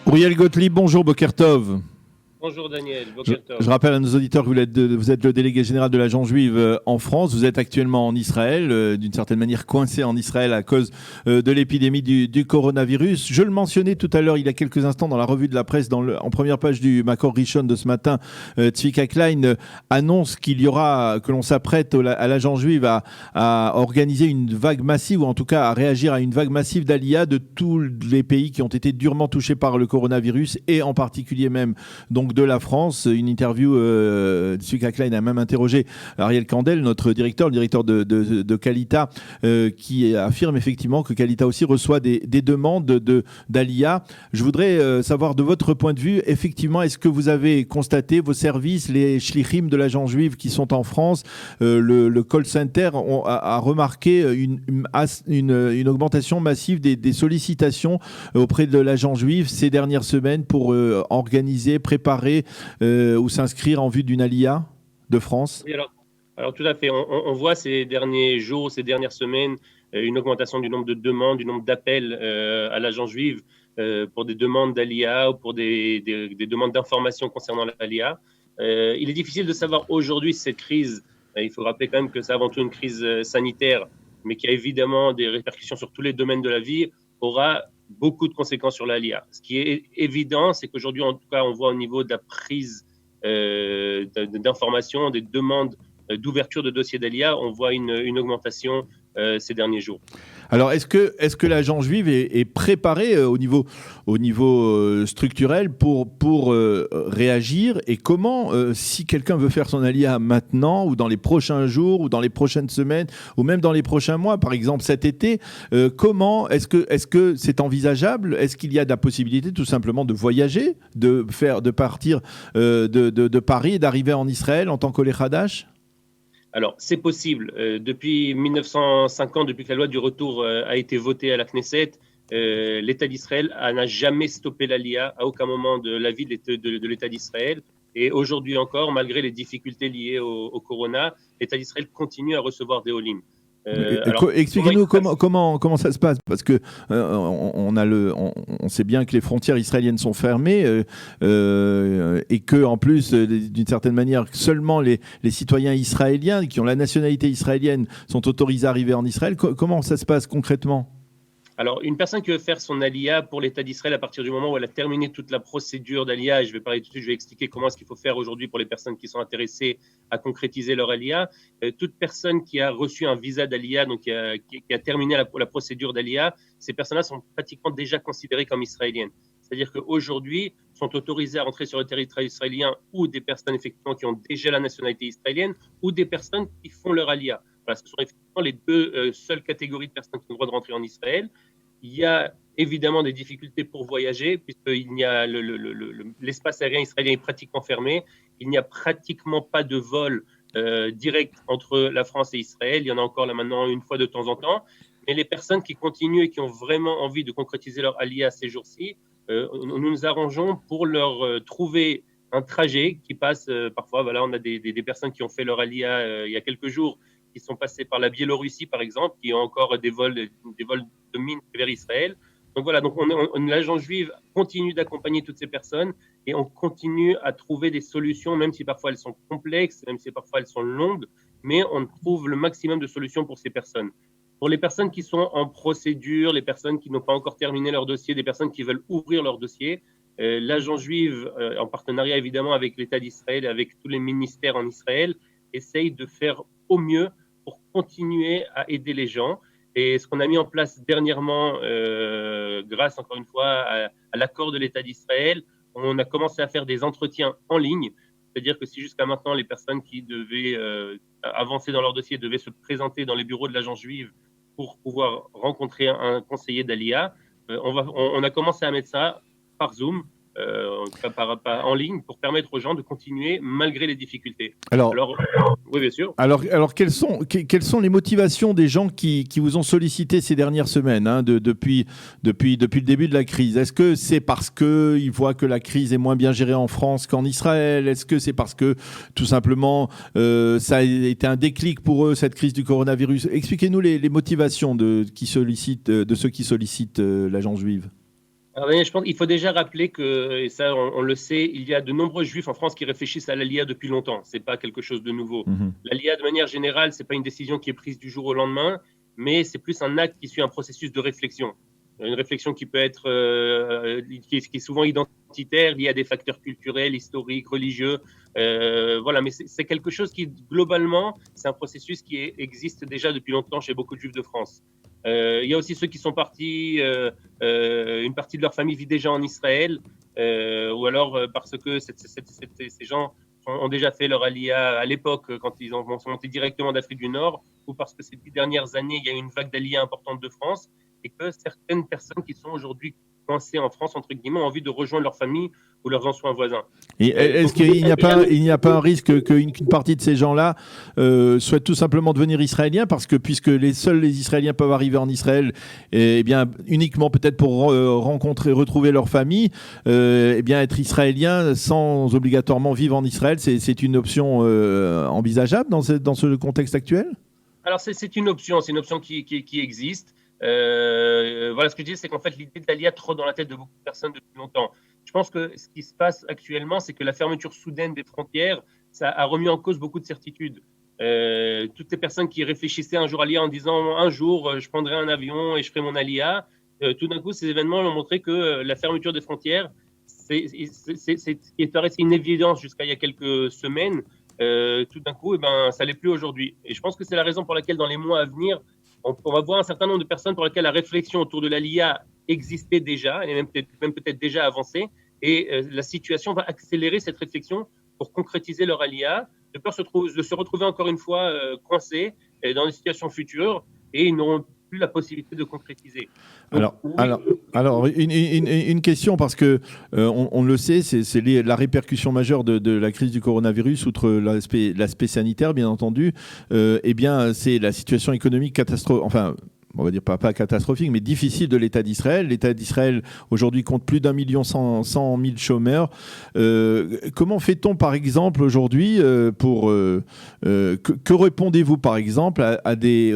Uriel Gottlieb, bonjour, Boker Tov. Bonjour Daniel, Je, Boker Tov. je rappelle à nos auditeurs que vous êtes le délégué général de l'Agence juive en France. Vous êtes actuellement en Israël, d'une certaine manière coincé en Israël à cause de l'épidémie du coronavirus. Je le mentionnais tout à l'heure, il y a quelques instants, dans la revue de la presse, en première page du Makor Rishon de ce matin, Tzvika Klein annonce que l'on s'apprête à l'Agence juive à organiser une vague massive, ou en tout cas à réagir à une vague massive d'Aliyah de tous les pays qui ont été durement touchés par le coronavirus, et en particulier même donc de la France. Une interview, Tzvika Klein a même interrogé Ariel Kandel, le directeur de Kalita, qui affirme effectivement que Kalita aussi reçoit des demandes d'Aliyah. Je voudrais savoir de votre point de vue, effectivement, est-ce que vous avez constaté, vos services, les shlichim de l'agence juive qui sont en France, le call center a remarqué une augmentation massive des sollicitations auprès de l'agence juive ces dernières semaines pour organiser, préparer ou s'inscrire en vue d'une Aliyah de France? Oui, alors tout à fait. On voit ces derniers jours, ces dernières semaines, une augmentation du nombre de demandes, du nombre d'appels à l'agence juive pour des demandes d'Aliyah ou pour des demandes d'informations concernant l'Aliyah. Il est difficile de savoir aujourd'hui cette crise. Il faut rappeler quand même que c'est avant tout une crise sanitaire, mais qui a évidemment des répercussions sur tous les domaines de la vie, aura beaucoup de conséquences sur l'Aliyah. Ce qui est évident, c'est qu'aujourd'hui, en tout cas, on voit au niveau de la prise d'informations, des demandes d'ouverture de dossiers d'Aliyah, on voit une augmentation ces derniers jours. Alors, est-ce que l'agence juive est préparée au niveau structurel pour réagir, et comment, si quelqu'un veut faire son Aliyah maintenant ou dans les prochains jours ou dans les prochaines semaines ou même dans les prochains mois, par exemple cet été, comment est-ce que c'est envisageable? Est-ce qu'il y a de la possibilité tout simplement de voyager, de partir de Paris et d'arriver en Israël en tant qu'Olé Hadash? Alors, c'est possible. Depuis 1950, depuis que la loi du retour a été votée à la Knesset, l'État d'Israël n'a jamais stoppé l'Aliyah à aucun moment de la vie de l'État d'Israël. Et aujourd'hui encore, malgré les difficultés liées au corona, l'État d'Israël continue à recevoir des olim. Expliquez-nous comment ça se passe, parce que on sait bien que les frontières israéliennes sont fermées et que en plus, d'une certaine manière, seulement les citoyens israéliens qui ont la nationalité israélienne sont autorisés à arriver en Israël. Comment ça se passe concrètement? Alors, une personne qui veut faire son Aliyah pour l'État d'Israël à partir du moment où elle a terminé toute la procédure d'Aliyah, et je vais parler tout de suite, je vais expliquer comment est-ce qu'il faut faire aujourd'hui pour les personnes qui sont intéressées à concrétiser leur Aliyah. Toute personne qui a reçu un visa d'Aliyah, donc qui a terminé la procédure d'Aliyah, ces personnes-là sont pratiquement déjà considérées comme israéliennes. C'est-à-dire qu'aujourd'hui, sont autorisées à rentrer sur le territoire israélien ou des personnes effectivement qui ont déjà la nationalité israélienne ou des personnes qui font leur Aliyah. Voilà, ce sont effectivement les deux seules catégories de personnes qui ont le droit de rentrer en Israël. Il y a évidemment des difficultés pour voyager, puisqu'il y a l'espace aérien israélien est pratiquement fermé. Il n'y a pratiquement pas de vol direct entre la France et Israël. Il y en a encore là maintenant une fois de temps en temps. Mais les personnes qui continuent et qui ont vraiment envie de concrétiser leur aliyah ces jours-ci, nous nous arrangeons pour leur trouver un trajet qui passe parfois. Voilà, on a des personnes qui ont fait leur aliyah il y a quelques jours, qui sont passés par la Biélorussie, par exemple, qui ont encore des vols de mines vers Israël. Donc voilà, donc l'agence juive continue d'accompagner toutes ces personnes et on continue à trouver des solutions, même si parfois elles sont complexes, même si parfois elles sont longues, mais on trouve le maximum de solutions pour ces personnes. Pour les personnes qui sont en procédure, les personnes qui n'ont pas encore terminé leur dossier, des personnes qui veulent ouvrir leur dossier, l'agence juive, en partenariat évidemment avec l'État d'Israël et avec tous les ministères en Israël, essaye de faire au mieux pour continuer à aider les gens. Et ce qu'on a mis en place dernièrement, grâce encore une fois à l'accord de l'État d'Israël, on a commencé à faire des entretiens en ligne. C'est-à-dire que si jusqu'à maintenant les personnes qui devaient avancer dans leur dossier devaient se présenter dans les bureaux de l'agence juive pour pouvoir rencontrer un conseiller d'Aliyah, on a commencé à mettre ça par Zoom, en ligne, pour permettre aux gens de continuer malgré les difficultés. Alors oui, bien sûr. Alors quelles sont les motivations des gens qui vous ont sollicité ces dernières semaines, hein, depuis le début de la crise? Est-ce que c'est parce qu'ils voient que la crise est moins bien gérée en France qu'en Israël? Est-ce que c'est parce que, tout simplement, ça a été un déclic pour eux, cette crise du coronavirus? Expliquez-nous les motivations de ceux qui sollicitent l'agence juive. Alors, Daniel, je pense qu'il faut déjà rappeler que, et ça on le sait, il y a de nombreux juifs en France qui réfléchissent à l'ALIA depuis longtemps. C'est pas quelque chose de nouveau. Mhm. L'ALIA, de manière générale, c'est pas une décision qui est prise du jour au lendemain, mais c'est plus un acte qui suit un processus de réflexion. Une réflexion qui peut être, qui est souvent identitaire, liée à des facteurs culturels, historiques, religieux. Voilà, mais c'est quelque chose qui, globalement, c'est un processus qui existe déjà depuis longtemps chez beaucoup de juifs de France. Il y a aussi ceux qui sont partis, une partie de leur famille vit déjà en Israël, ou alors parce que ces gens ont déjà fait leur aliyah à l'époque quand ils sont montés directement d'Afrique du Nord, ou parce que ces 10 dernières années, il y a eu une vague d'aliyah importante de France, et que certaines personnes qui sont aujourd'hui coincées en France, entre guillemets, ont envie de rejoindre leur famille ou leurs anciens voisins. Et est-ce qu'il n'y a pas un risque qu'une partie de ces gens-là souhaitent tout simplement devenir israéliens parce que puisque seuls les Israéliens peuvent arriver en Israël, eh bien uniquement peut-être pour retrouver leur famille, eh bien être israélien sans obligatoirement vivre en Israël, c'est une option envisageable dans ce contexte actuel? Alors, c'est une option, qui existe. Voilà, ce que je dis, c'est qu'en fait, l'idée de l'ALIA trotte dans la tête de beaucoup de personnes depuis longtemps. Je pense que ce qui se passe actuellement, c'est que la fermeture soudaine des frontières, ça a remis en cause beaucoup de certitudes. Toutes les personnes qui réfléchissaient un jour à l'IA en disant un jour, je prendrai un avion et je ferai mon ALIA, tout d'un coup, ces événements ont montré que la fermeture des frontières, c'est une évidence jusqu'à il y a quelques semaines. Tout d'un coup, ça l'est plus aujourd'hui. Et je pense que c'est la raison pour laquelle, dans les mois à venir, on va voir un certain nombre de personnes pour lesquelles la réflexion autour de l'ALIA existait déjà, et même peut-être déjà avancée, et la situation va accélérer cette réflexion pour concrétiser leur ALIA, de peur de se retrouver encore une fois coincés dans des situations futures, et ils n'auront plus la possibilité de concrétiser. Donc, Alors, une question, parce que on le sait, c'est la répercussion majeure de la crise du coronavirus, outre l'aspect sanitaire, bien entendu, eh bien, c'est la situation économique catastrophique. Enfin, on va dire pas catastrophique, mais difficile de l'État d'Israël. L'État d'Israël, aujourd'hui, compte plus d'1,1 million chômeurs. Comment fait-on, par exemple, aujourd'hui, que répondez-vous, par exemple, à des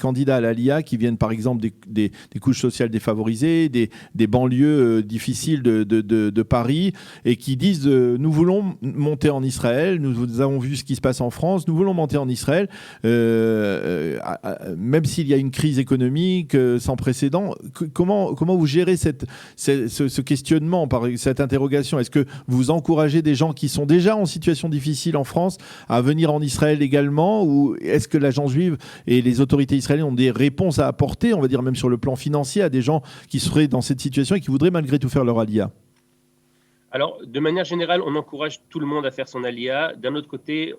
candidats à l'ALIA qui viennent, par exemple, des couches sociales défavorisées, des banlieues difficiles de Paris, et qui disent nous voulons monter en Israël, nous avons vu ce qui se passe en France, nous voulons monter en Israël, même s'il y a une crise économique sans précédent. Comment vous gérez ce questionnement, cette interrogation? Est-ce que vous encouragez des gens qui sont déjà en situation difficile en France à venir en Israël également, ou est-ce que l'agence juive et les autorités israéliennes ont des réponses à apporter, on va dire même sur le plan financier, à des gens qui seraient dans cette situation et qui voudraient malgré tout faire leur aliyah? Alors, de manière générale, on encourage tout le monde à faire son ALIA. D'un autre côté,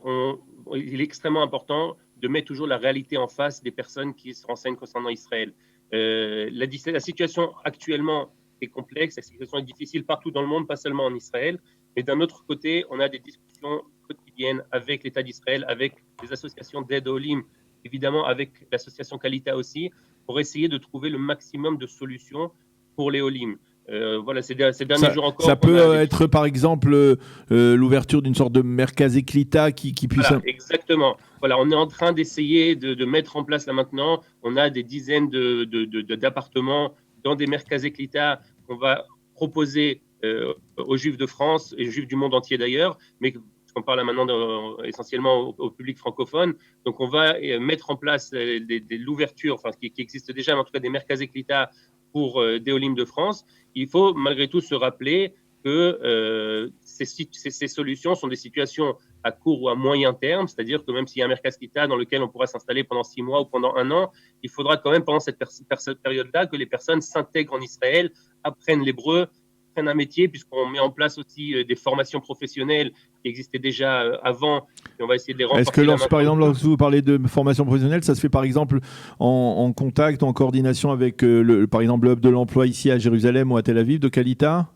il est extrêmement important de mettre toujours la réalité en face des personnes qui se renseignent concernant Israël. La situation actuellement est complexe, la situation est difficile partout dans le monde, pas seulement en Israël. Mais d'un autre côté, on a des discussions quotidiennes avec l'État d'Israël, avec les associations d'aide aux Olim, évidemment avec l'association Kalita aussi, pour essayer de trouver le maximum de solutions pour les Olim. Voilà, ces derniers jours encore. Ça peut être, par exemple, l'ouverture d'une sorte de merkaz Eklita qui puisse... Voilà, exactement. Voilà, on est en train d'essayer de mettre en place là maintenant. On a des dizaines d'appartements dans des merkaz Eklita qu'on va proposer aux Juifs de France et aux Juifs du monde entier d'ailleurs, mais on parle là maintenant essentiellement au public francophone. Donc, on va mettre en place l'ouverture, enfin, qui existe déjà, mais en tout cas des merkaz Eklita pour des Olim de France. Il faut malgré tout se rappeler que ces solutions sont des situations à court ou à moyen terme, c'est-à-dire que même s'il y a un merkaz Eklita dans lequel on pourra s'installer pendant 6 mois ou pendant 1 an, il faudra quand même pendant cette période-là que les personnes s'intègrent en Israël, apprennent l'hébreu, prennent un métier, puisqu'on met en place aussi des formations professionnelles qui existaient déjà avant, et on va essayer de les renforcer. Est-ce que par exemple, lorsque vous parlez de formation professionnelle, ça se fait par exemple en contact, en coordination avec par exemple le hub de l'emploi ici à Jérusalem ou à Tel Aviv de Kalita?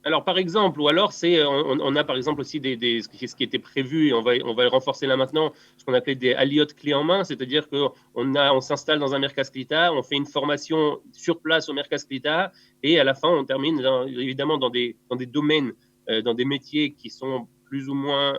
Alors, par exemple, ou alors, on a par exemple aussi ce qui était prévu, et on va le renforcer là maintenant, ce qu'on appelait des aliyot clés en main, c'est-à-dire qu'on s'installe dans un merkaz Klita, on fait une formation sur place au merkaz Klita, et à la fin, on termine évidemment dans des domaines, dans des métiers qui sont plus ou moins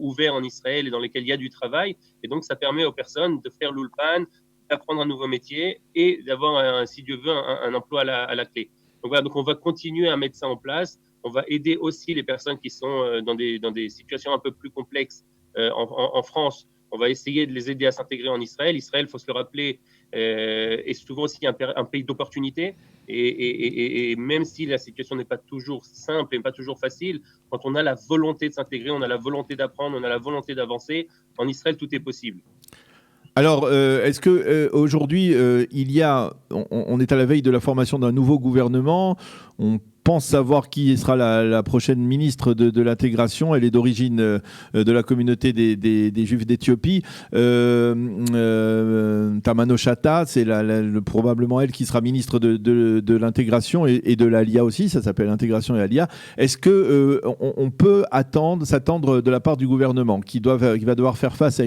ouverts en Israël et dans lesquels il y a du travail. Et donc, ça permet aux personnes de faire l'ulpan, d'apprendre un nouveau métier et d'avoir, si Dieu veut, un emploi à la clé. Donc voilà, donc on va continuer à mettre ça en place. On va aider aussi les personnes qui sont dans des situations un peu plus complexes en France. On va essayer de les aider à s'intégrer en Israël. Israël, il faut se le rappeler, est souvent aussi un pays d'opportunités. Et même si la situation n'est pas toujours simple et pas toujours facile, quand on a la volonté de s'intégrer, on a la volonté d'apprendre, on a la volonté d'avancer, en Israël, tout est possible. Alors, est-ce que aujourd'hui, on est à la veille de la formation d'un nouveau gouvernement. On pense savoir qui sera la prochaine ministre de l'intégration. Elle est d'origine de la communauté des Juifs d'Éthiopie. Tamano Shata, c'est probablement elle qui sera ministre de l'intégration et de l'Alia aussi. Ça s'appelle l'intégration et l'Alia. Est-ce que on peut s'attendre de la part du gouvernement qui va devoir faire face à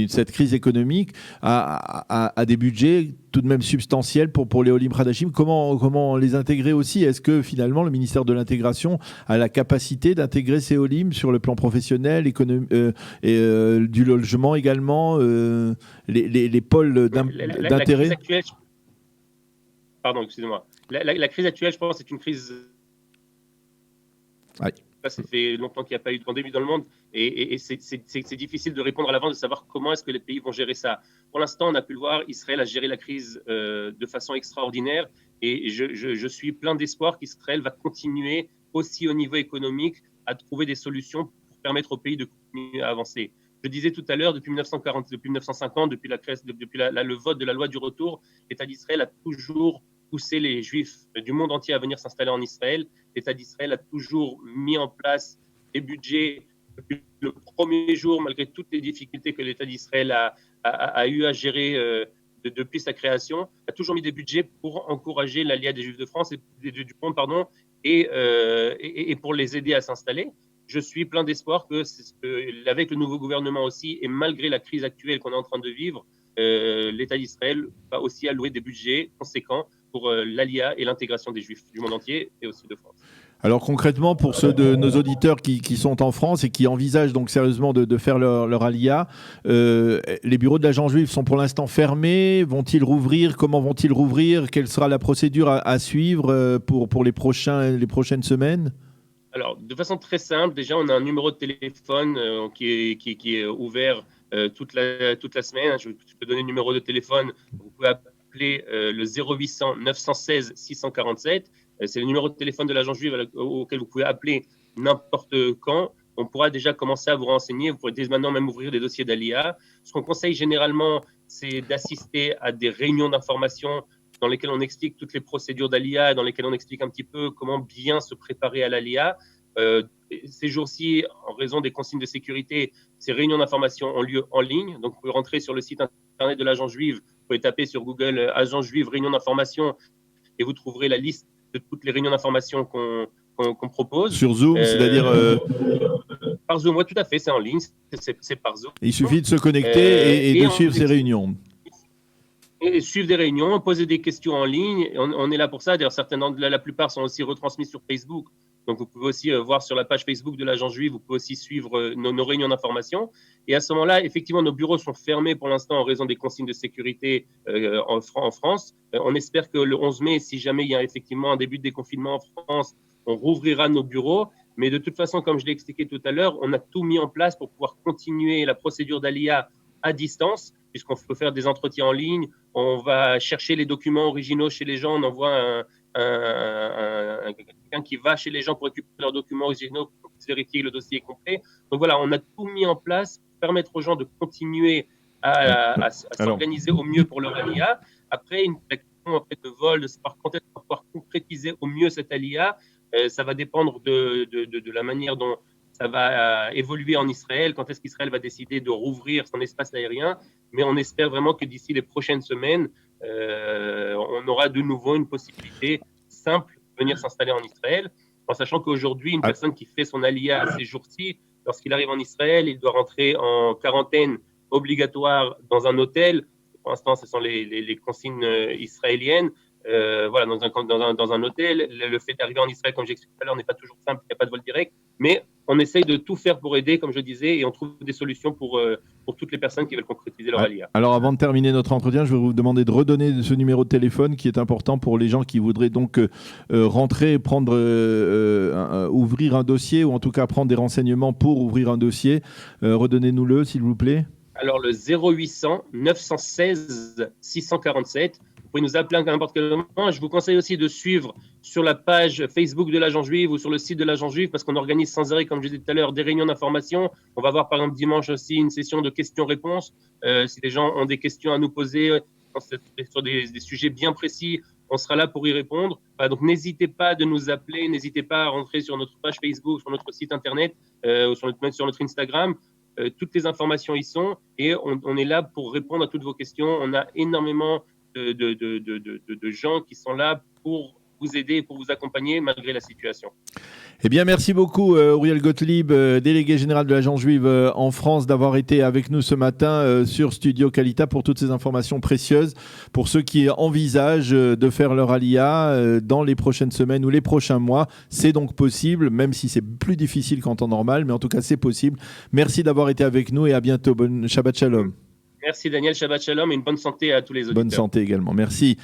cette crise économique à des budgets tout de même substantiels pour les Olim Hadashim? Comment les intégrer aussi? Est-ce que finalement le ministère de l'intégration a la capacité d'intégrer ces Olim sur le plan professionnel, du logement également, les pôles d'intérêt? La crise actuelle, pardon, excusez-moi. La crise actuelle, je pense, c'est une crise. Ouais. Ça fait longtemps qu'il n'y a pas eu de pandémie dans le monde et c'est difficile de répondre à l'avance, de savoir comment est-ce que les pays vont gérer ça. Pour l'instant, on a pu le voir, Israël a géré la crise de façon extraordinaire et je suis plein d'espoir qu'Israël va continuer aussi au niveau économique à trouver des solutions pour permettre au pays de continuer à avancer. Je disais tout à l'heure, depuis 1940, depuis 1950, depuis le vote de la loi du retour, l'État d'Israël a toujours poussé les Juifs du monde entier à venir s'installer en Israël. L'État d'Israël a toujours mis en place des budgets depuis le premier jour, malgré toutes les difficultés que l'État d'Israël a eu à gérer depuis sa création, a toujours mis des budgets pour encourager l'Alia des Juifs de France et du monde, et pour les aider à s'installer. Je suis plein d'espoir qu'avec le nouveau gouvernement aussi, et malgré la crise actuelle qu'on est en train de vivre, l'État d'Israël va aussi allouer des budgets conséquents pour l'Alia et l'intégration des Juifs du monde entier et aussi de France. Alors concrètement, pour ceux de nos auditeurs qui sont en France et qui envisagent donc sérieusement de faire leur Alia, les bureaux de l'agent juif sont pour l'instant fermés. Vont-ils rouvrir? Comment vont-ils rouvrir? Quelle sera la procédure à suivre pour les prochaines semaines? Alors, de façon très simple, déjà, on a un numéro de téléphone qui est ouvert toute la semaine. Je peux donner le numéro de téléphone. Vous pouvez appeler le 0800 916 647. C'est le numéro de téléphone de l'agent juif auquel vous pouvez appeler n'importe quand. On pourra déjà commencer à vous renseigner. Vous pourrez dès maintenant même ouvrir des dossiers d'ALIA. Ce qu'on conseille généralement, c'est d'assister à des réunions d'information dans lesquelles on explique toutes les procédures d'ALIA, dans lesquelles on explique un petit peu comment bien se préparer à l'ALIA. Ces jours-ci, en raison des consignes de sécurité, ces réunions d'information ont lieu en ligne. Donc, vous pouvez rentrer sur le site internet de l'agent juif, vous pouvez taper sur Google agent juif réunion d'information et vous trouverez la liste de toutes les réunions d'information qu'on propose. Sur Zoom, c'est-à-dire par Zoom, oui, tout à fait, c'est en ligne, c'est par Zoom. Il suffit de se connecter et de suivre ces réunions. Et suivre des réunions, poser des questions en ligne. On est là pour ça. D'ailleurs, la plupart sont aussi retransmises sur Facebook. Donc, vous pouvez aussi voir sur la page Facebook de l'agent juif, vous pouvez aussi suivre nos réunions d'information. Et à ce moment-là, effectivement, nos bureaux sont fermés pour l'instant en raison des consignes de sécurité en France. On espère que le 11 mai, si jamais il y a effectivement un début de déconfinement en France, on rouvrira nos bureaux. Mais de toute façon, comme je l'ai expliqué tout à l'heure, on a tout mis en place pour pouvoir continuer la procédure d'ALIA à distance, puisqu'on peut faire des entretiens en ligne, on va chercher les documents originaux chez les gens, on envoie quelqu'un qui va chez les gens pour récupérer leurs documents originaux, pour vérifier que le dossier est complet. Donc voilà, on a tout mis en place pour permettre aux gens de continuer à s'organiser au mieux pour leur ALIA. Après, la question de vol, de savoir quand est-ce qu'on va pouvoir concrétiser au mieux cette ALIA, ça va dépendre de la manière dont ça va évoluer en Israël, quand est-ce qu'Israël va décider de rouvrir son espace aérien. Mais on espère vraiment que d'ici les prochaines semaines, on aura de nouveau une possibilité simple de venir s'installer en Israël, en sachant qu'aujourd'hui, une personne qui fait son ALIA ces jours-ci, lorsqu'il arrive en Israël, il doit rentrer en quarantaine obligatoire dans un hôtel. Pour l'instant, ce sont les consignes israéliennes. Voilà, dans un hôtel. Le fait d'arriver en Israël, comme j'expliquais tout à l'heure, n'est pas toujours simple, il n'y a pas de vol direct, mais on essaye de tout faire pour aider, comme je disais, et on trouve des solutions pour toutes les personnes qui veulent concrétiser leur Aliyah. Alors avant de terminer notre entretien, je vais vous demander de redonner ce numéro de téléphone qui est important pour les gens qui voudraient donc rentrer, ouvrir un dossier, ou en tout cas prendre des renseignements pour ouvrir un dossier. Redonnez-nous-le, s'il vous plaît. Alors le 0800 916 647. Vous pouvez nous appeler à n'importe quel moment. Je vous conseille aussi de suivre sur la page Facebook de l'Agence Juive ou sur le site de l'Agence Juive, parce qu'on organise sans arrêt, comme je disais tout à l'heure, des réunions d'information. On va avoir par exemple dimanche aussi une session de questions-réponses. Si les gens ont des questions à nous poser sur des sujets bien précis, on sera là pour y répondre. Donc n'hésitez pas de nous appeler, n'hésitez pas à rentrer sur notre page Facebook, sur notre site internet, ou sur notre Instagram. Toutes les informations y sont et on est là pour répondre à toutes vos questions. On a énormément de gens qui sont là pour vous aider, pour vous accompagner malgré la situation. Eh bien, merci beaucoup, Uriel Gottlieb, délégué général de l'Agence Juive en France, d'avoir été avec nous ce matin sur Studio Kalita pour toutes ces informations précieuses. Pour ceux qui envisagent de faire leur Aliyah dans les prochaines semaines ou les prochains mois, c'est donc possible, même si c'est plus difficile qu'en temps normal, mais en tout cas, c'est possible. Merci d'avoir été avec nous et à bientôt. Bonne Shabbat Shalom. Merci Daniel, Shabbat Shalom et une bonne santé à tous les auditeurs. Bonne santé également. Merci.